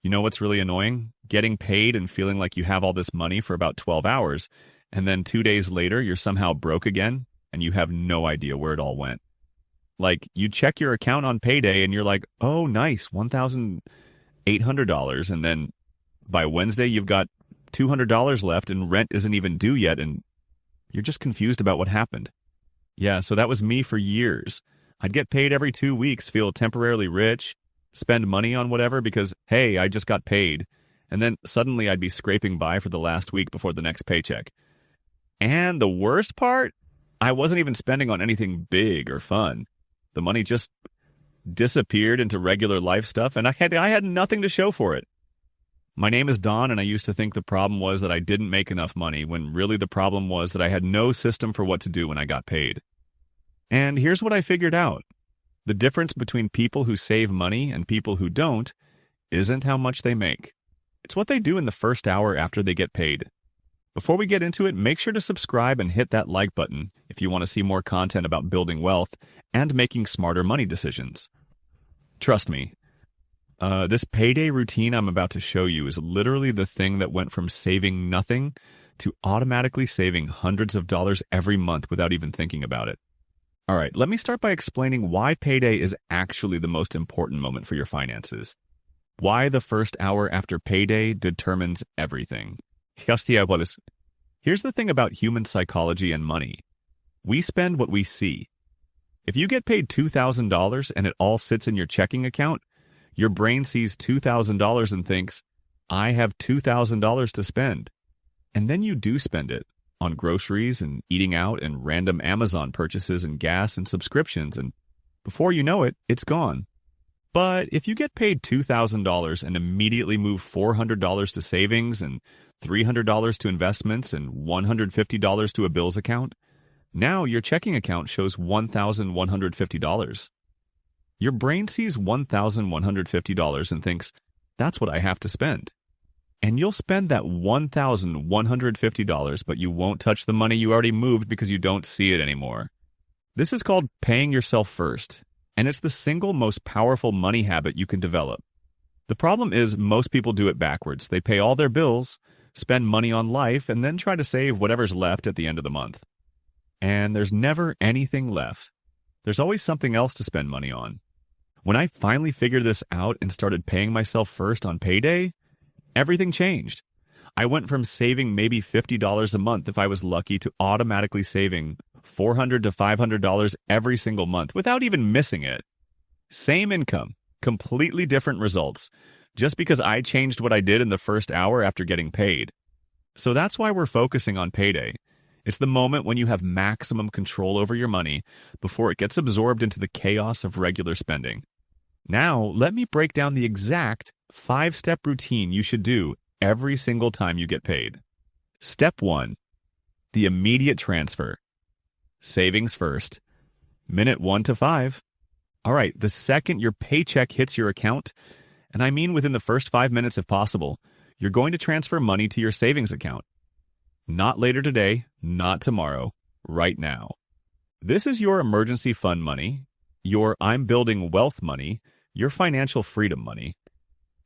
You know what's really annoying? Getting paid and feeling like you have all this money for about 12 hours, and then 2 days later, you're somehow broke again, and you have no idea where it all went. Like, you check your account on payday, and you're like, oh, nice, $1,800, and then by Wednesday, you've got $200 left, and rent isn't even due yet, and you're just confused about what happened. Yeah, so that was me for years. I'd get paid every 2 weeks, feel temporarily rich, spend money on whatever because, hey, I just got paid. And then suddenly I'd be scraping by for the last week before the next paycheck. And the worst part, I wasn't even spending on anything big or fun. The money just disappeared into regular life stuff, and I had nothing to show for it. My name is Don, and I used to think the problem was that I didn't make enough money, when really the problem was that I had no system for what to do when I got paid. And here's what I figured out. The difference between people who save money and people who don't isn't how much they make. It's what they do in the first hour after they get paid. Before we get into it, make sure to subscribe and hit that like button if you want to see more content about building wealth and making smarter money decisions. Trust me, this payday routine I'm about to show you is literally the thing that went from saving nothing to automatically saving hundreds of dollars every month without even thinking about it. All right, let me start by explaining why payday is actually the most important moment for your finances. Why the first hour after payday determines everything. Here's the thing about human psychology and money. We spend what we see. If you get paid $2,000 and it all sits in your checking account, your brain sees $2,000 and thinks, I have $2,000 to spend. And then you do spend it on groceries and eating out and random Amazon purchases and gas and subscriptions, and before you know it, it's gone. But if you get paid $2,000 and immediately move $400 to savings and $300 to investments and $150 to a bills account, now your checking account shows $1,150. Your brain sees $1,150 and thinks, that's what I have to spend. And you'll spend that $1,150, but you won't touch the money you already moved because you don't see it anymore. This is called paying yourself first, and it's the single most powerful money habit you can develop. The problem is most people do it backwards. They pay all their bills, spend money on life, and then try to save whatever's left at the end of the month. And there's never anything left. There's always something else to spend money on. When I finally figured this out and started paying myself first on payday, everything changed. I went from saving maybe $50 a month if I was lucky to automatically saving $400 to $500 every single month without even missing it. Same income, completely different results, just because I changed what I did in the first hour after getting paid. So that's why we're focusing on payday. It's the moment when you have maximum control over your money before it gets absorbed into the chaos of regular spending. Now, let me break down the exact 5-step routine you should do every single time you get paid. Step 1. The immediate transfer. Savings first. Minute 1 to 5. All right, the second your paycheck hits your account, and I mean within the first 5 minutes if possible, you're going to transfer money to your savings account. Not later today, not tomorrow, right now. This is your emergency fund money, your I'm building wealth money, your financial freedom money.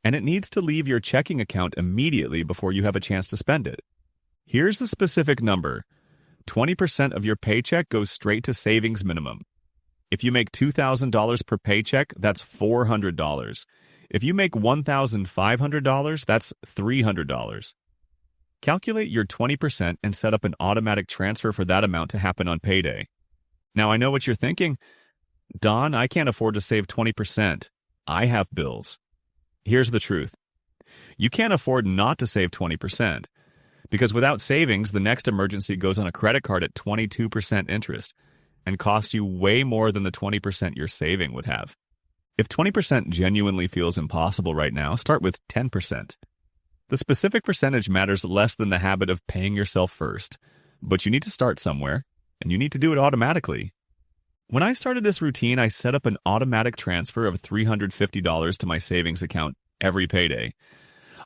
And it needs to leave your checking account immediately before you have a chance to spend it. Here's the specific number. 20% of your paycheck goes straight to savings minimum. If you make $2,000 per paycheck, that's $400. If you make $1,500, that's $300. Calculate your 20% and set up an automatic transfer for that amount to happen on payday. Now, I know what you're thinking. Don, I can't afford to save 20%. I have bills. Here's the truth. You can't afford not to save 20%, because without savings, the next emergency goes on a credit card at 22% interest and costs you way more than the 20% you're saving would have. If 20% genuinely feels impossible right now, start with 10%. The specific percentage matters less than the habit of paying yourself first, but you need to start somewhere, and you need to do it automatically. When I started this routine, I set up an automatic transfer of $350 to my savings account every payday.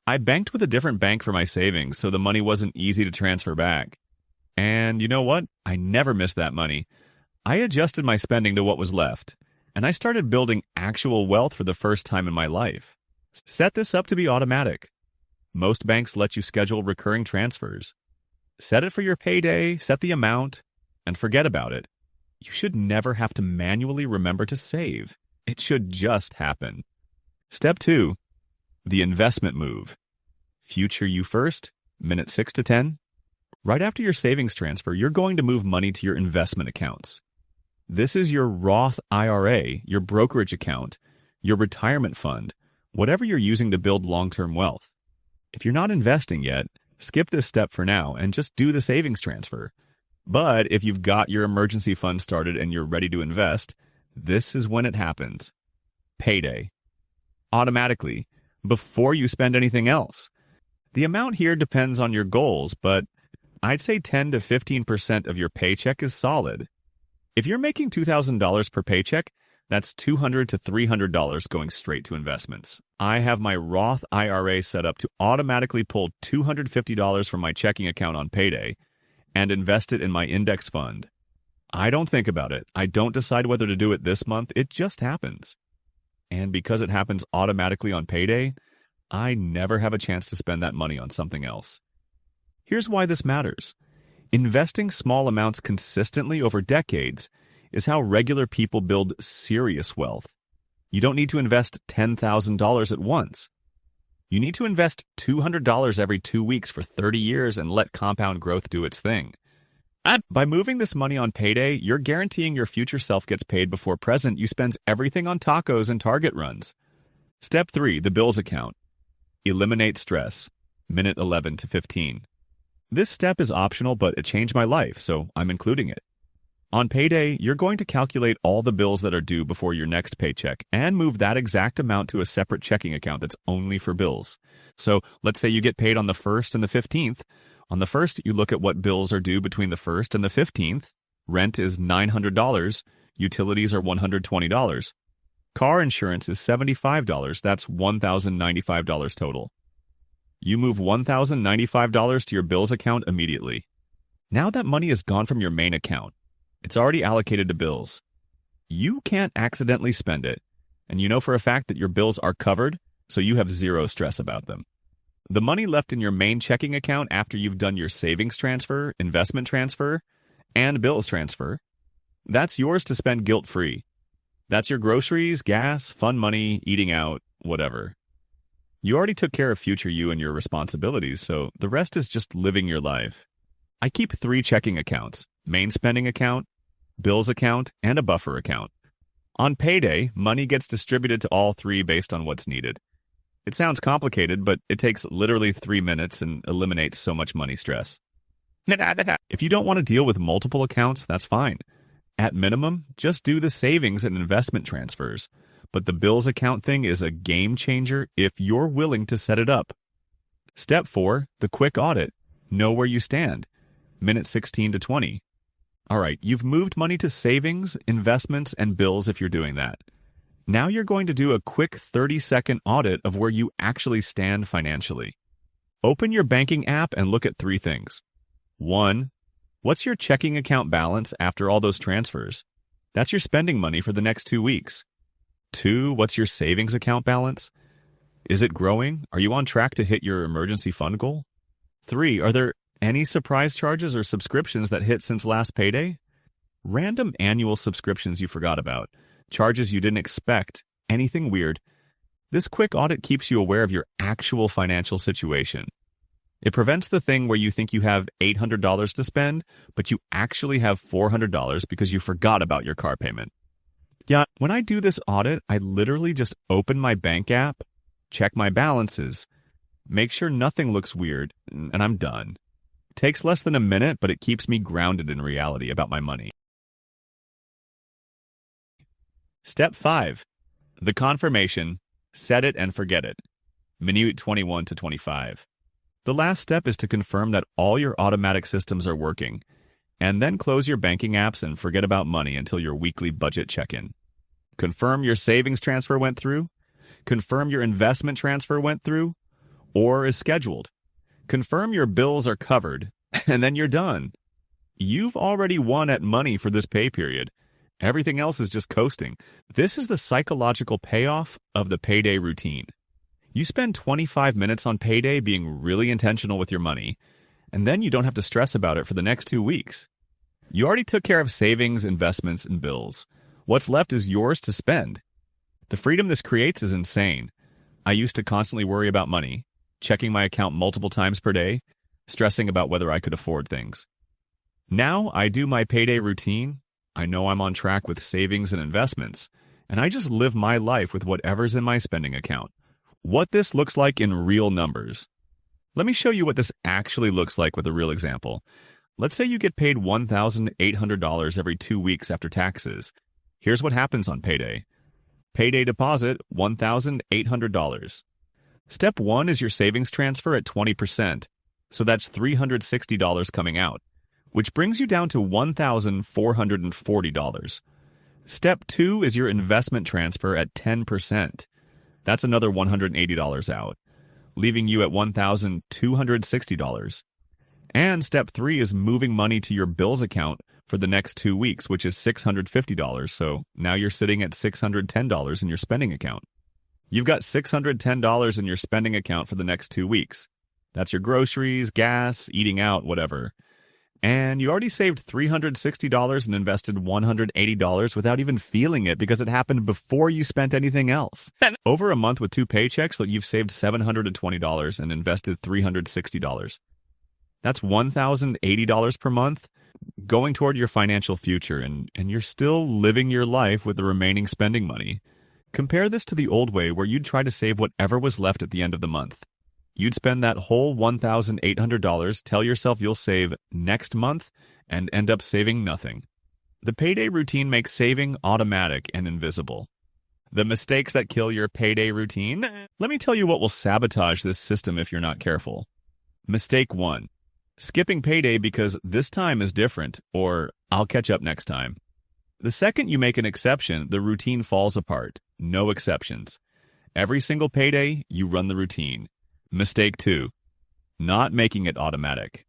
I banked with a different bank for my savings, so the money wasn't easy to transfer back. And you know what? I never missed that money. I adjusted my spending to what was left, and I started building actual wealth for the first time in my life. Set this up to be automatic. Most banks let you schedule recurring transfers. Set it for your payday, set the amount, and forget about it. You should never have to manually remember to save. It should just happen. Step 2, the investment move. Future you first, minute 6 to 10. Right after your savings transfer, you're going to move money to your investment accounts. This is your Roth IRA, your brokerage account, your retirement fund, whatever you're using to build long-term wealth. If you're not investing yet, skip this step for now and just do the savings transfer. But if you've got your emergency fund started and you're ready to invest, this is when it happens. Payday. Automatically, before you spend anything else. The amount here depends on your goals, but I'd say 10 to 15% of your paycheck is solid. If you're making $2,000 per paycheck, that's $200 to $300 going straight to investments. I have my Roth IRA set up to automatically pull $250 from my checking account on payday and invest it in my index fund. I don't think about it. I don't decide whether to do it this month. It just happens. And because it happens automatically on payday, I never have a chance to spend that money on something else. Here's why this matters. Investing small amounts consistently over decades is how regular people build serious wealth. You don't need to invest $10,000 at once. You need to invest $200 every 2 weeks for 30 years and let compound growth do its thing. By moving this money on payday, you're guaranteeing your future self gets paid before present you spends everything on tacos and Target runs. Step 3, the bills account. Eliminate stress. Minute 11 to 15. This step is optional, but it changed my life, so I'm including it. On payday, you're going to calculate all the bills that are due before your next paycheck and move that exact amount to a separate checking account that's only for bills. So let's say you get paid on the 1st and the 15th. On the 1st, you look at what bills are due between the 1st and the 15th. Rent is $900. Utilities are $120. Car insurance is $75. That's $1,095 total. You move $1,095 to your bills account immediately. Now that money is gone from your main account, it's already allocated to bills. You can't accidentally spend it, and you know for a fact that your bills are covered, so you have zero stress about them. The money left in your main checking account after you've done your savings transfer, investment transfer, and bills transfer, that's yours to spend guilt-free. That's your groceries, gas, fun money, eating out, whatever. You already took care of future you and your responsibilities, so the rest is just living your life. I keep 3 checking accounts, main spending account, bills account, and a buffer account. On payday, money gets distributed to all 3 based on what's needed. It sounds complicated, but it takes literally 3 minutes and eliminates so much money stress. If you don't want to deal with multiple accounts, that's fine. At minimum, just do the savings and investment transfers. But the bills account thing is a game changer if you're willing to set it up. Step 4, the quick audit. Know where you stand. Minute 16 to 20. All right, you've moved money to savings, investments, and bills if you're doing that. Now you're going to do a quick 30-second audit of where you actually stand financially. Open your banking app and look at 3 things. 1, what's your checking account balance after all those transfers? That's your spending money for the next 2 weeks. 2, what's your savings account balance? Is it growing? Are you on track to hit your emergency fund goal? 3, are there any surprise charges or subscriptions that hit since last payday? Random annual subscriptions you forgot about, charges you didn't expect, anything weird. This quick audit keeps you aware of your actual financial situation. It prevents the thing where you think you have $800 to spend, but you actually have $400 because you forgot about your car payment. Yeah, when I do this audit, I literally just open my bank app, check my balances, make sure nothing looks weird, and I'm done. It takes less than a minute, but it keeps me grounded in reality about my money. Step 5, the confirmation, set it and forget it. Minute 21 to 25. The last step is to confirm that all your automatic systems are working, and then close your banking apps and forget about money until your weekly budget check-in. Confirm your savings transfer went through, confirm your investment transfer went through, or is scheduled. Confirm your bills are covered, and then you're done. You've already won at money for this pay period. Everything else is just coasting. This is the psychological payoff of the payday routine. You spend 25 minutes on payday being really intentional with your money, and then you don't have to stress about it for the next 2 weeks. You already took care of savings, investments, and bills. What's left is yours to spend. The freedom this creates is insane. I used to constantly worry about money, checking my account multiple times per day, stressing about whether I could afford things. Now I do my payday routine. I know I'm on track with savings and investments, and I just live my life with whatever's in my spending account. What this looks like in real numbers. Let me show you what this actually looks like with a real example. Let's say you get paid $1,800 every 2 weeks after taxes. Here's what happens on payday. Payday deposit, $1,800. Step 1 is your savings transfer at 20%, so that's $360 coming out, which brings you down to $1,440. Step 2 is your investment transfer at 10%. That's another $180 out, leaving you at $1,260. And step 3 is moving money to your bills account for the next 2 weeks, which is $650. So now you're sitting at $610 in your spending account. You've got $610 in your spending account for the next 2 weeks. That's your groceries, gas, eating out, whatever. And you already saved $360 and invested $180 without even feeling it because it happened before you spent anything else. Over a month with 2 paychecks, you've saved $720 and invested $360. That's $1,080 per month going toward your financial future, and you're still living your life with the remaining spending money. Compare this to the old way where you'd try to save whatever was left at the end of the month. You'd spend that whole $1,800, tell yourself you'll save next month, and end up saving nothing. The payday routine makes saving automatic and invisible. The mistakes that kill your payday routine? Let me tell you what will sabotage this system if you're not careful. Mistake 1. Skipping payday because this time is different, or I'll catch up next time. The second you make an exception, the routine falls apart. No exceptions. Every single payday, you run the routine. Mistake 2. Not making it automatic.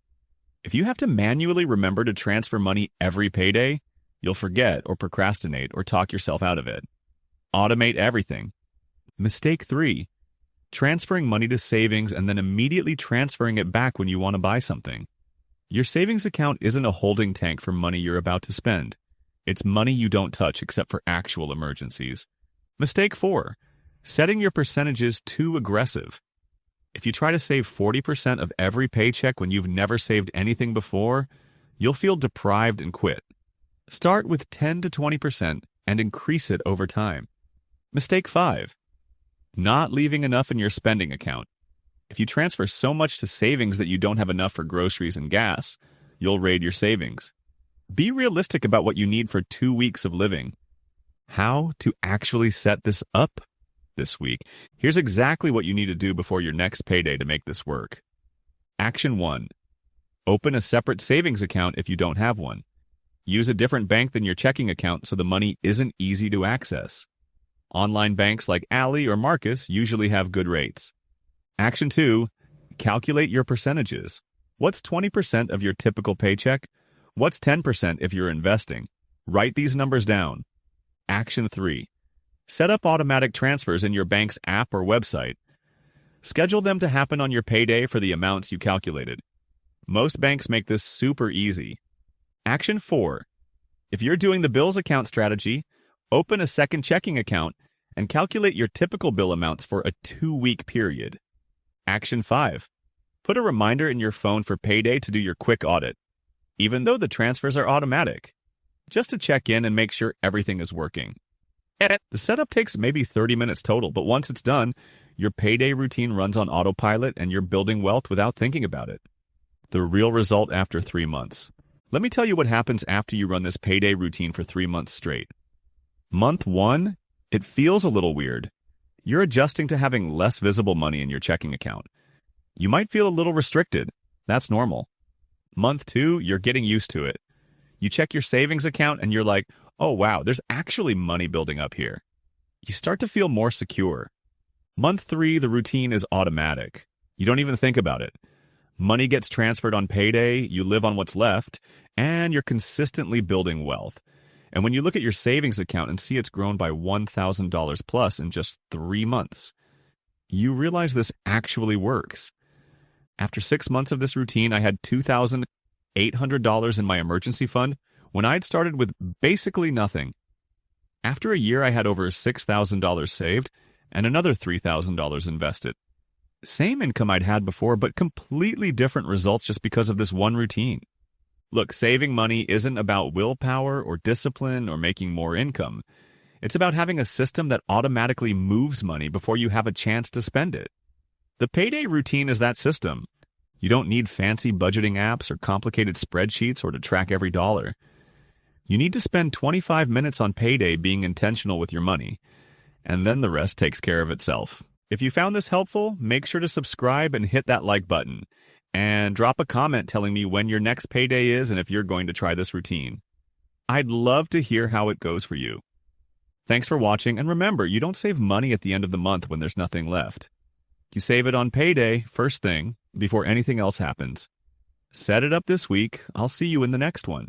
If you have to manually remember to transfer money every payday, you'll forget or procrastinate or talk yourself out of it. Automate everything. Mistake 3. Transferring money to savings and then immediately transferring it back when you want to buy something. Your savings account isn't a holding tank for money you're about to spend. It's money you don't touch except for actual emergencies. Mistake 4. Setting your percentages too aggressive. If you try to save 40% of every paycheck when you've never saved anything before, you'll feel deprived and quit. Start with 10 to 20% and increase it over time. Mistake 5. Not leaving enough in your spending account. If you transfer so much to savings that you don't have enough for groceries and gas, you'll raid your savings. Be realistic about what you need for 2 weeks of living. How to actually set this up this week? Here's exactly what you need to do before your next payday to make this work. Action 1. Open a separate savings account if you don't have one. Use a different bank than your checking account so the money isn't easy to access. Online banks like Ally or Marcus usually have good rates. Action 2. Calculate your percentages. What's 20% of your typical paycheck? What's 10% if you're investing? Write these numbers down. Action 3. Set up automatic transfers in your bank's app or website. Schedule them to happen on your payday for the amounts you calculated. Most banks make this super easy. Action 4. If you're doing the bills account strategy, open a second checking account and calculate your typical bill amounts for a 2-week period. Action 5. Put a reminder in your phone for payday to do your quick audit, even though the transfers are automatic, just to check in and make sure everything is working. The setup takes maybe 30 minutes total, but once it's done, your payday routine runs on autopilot and you're building wealth without thinking about it. The real result after 3 months. Let me tell you what happens after you run this payday routine for 3 months straight. Month 1, it feels a little weird. You're adjusting to having less visible money in your checking account. You might feel a little restricted. That's normal. Month 2, you're getting used to it. You check your savings account and you're like, oh wow, there's actually money building up here. You start to feel more secure. Month 3, the routine is automatic. You don't even think about it. Money gets transferred on payday, you live on what's left, and you're consistently building wealth. And when you look at your savings account and see it's grown by $1,000 plus in just 3 months, you realize this actually works. After 6 months of this routine, I had $2,800 in my emergency fund when I'd started with basically nothing. After a year, I had over $6,000 saved and another $3,000 invested. Same income I'd had before, but completely different results just because of this one routine. Look, saving money isn't about willpower or discipline or making more income. It's about having a system that automatically moves money before you have a chance to spend it. The Payday routine is that system. You don't need fancy budgeting apps or complicated spreadsheets or to track every dollar. You need to spend 25 minutes on Payday being intentional with your money, and then the rest takes care of itself. If you found this helpful, make sure to subscribe and hit that like button. And drop a comment telling me when your next payday is and if you're going to try this routine. I'd love to hear how it goes for you. Thanks for watching, and remember, you don't save money at the end of the month when there's nothing left. You save it on payday, first thing, before anything else happens. Set it up this week. I'll see you in the next one.